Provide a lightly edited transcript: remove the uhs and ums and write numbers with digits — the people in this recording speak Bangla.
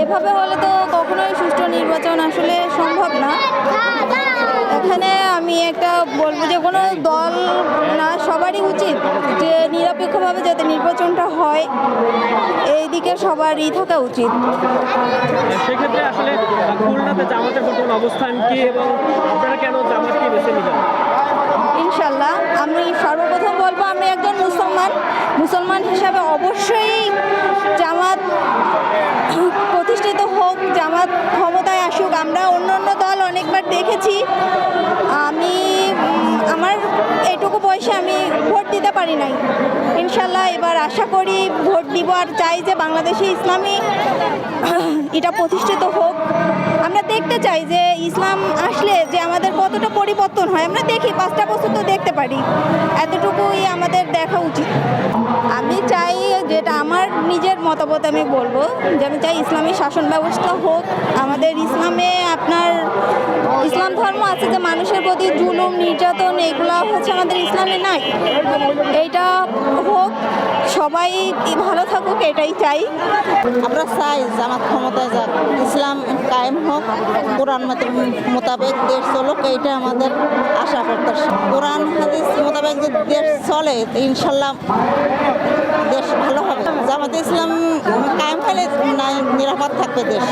এভাবে হলে তো কখনোই সুষ্ঠু নির্বাচন আসলে সম্ভব না। এখানে আমি একটা বলবো যে কোনো দল না, সবারই উচিত যে নিরপেক্ষভাবে যাতে নির্বাচনটা হয় এই দিকে সবারই থাকা উচিত। সেক্ষেত্রে আসলে খুলনাতে জামাতের বর্তমান অবস্থান কি এবং আপনারা কেন জামাতকে বেছে নিলেন? ইনশাল্লাহ আমি সর্বপ্রথম বলবো আমি একজন মুসলমান হিসাবে অবশ্যই জামাত প্রতিষ্ঠিত হোক, জামাত ক্ষমতায় আসুক। আমরা অন্য দল অনেকবার দেখেছি, আমি আমার এইটুকু বয়সে আমি ভোট দিতে পারি নাই। ইনশাল্লাহ এবার আশা করি ভোট দিব, আর চাই যে বাংলাদেশে ইসলামী এটা প্রতিষ্ঠিত হোক। আমরা দেখতে চাই যে ইসলাম আসলে যে আমাদের কতটা পরিবর্তন হয়। আমরা দেখি 5টা বছর তো দেখতে পারি, এতটুকুই আমাদের দেখা উচিত। আমি চাই, যেটা আমার নিজের মতামত আমি বলবো, যে আমি চাই ইসলামী শাসন ব্যবস্থা হোক। আমাদের ইসলামে আপনার ইসলাম ধর্ম আছে যে মানুষের প্রতি জুলুম নির্যাতন এগুলো হচ্ছে আমাদের ইসলামে নাই। এইটা হোক, সবাই ভালো থাকুক, এটাই চাই। আমরা চাই জামাত ক্ষমতায় যাক, ইসলাম কায়েম হোক, কোরআন মোতাবেক দেশ চলুক, এইটা আমাদের আশা প্রত্যাশা। কোরআন হাদিস মোতাবেক যদি দেশ চলে ইনশাল্লাহ দেশ ভালো হবে। জামাতে ইসলাম কায়েম হলে নিরাপদ থাকবে দেশ।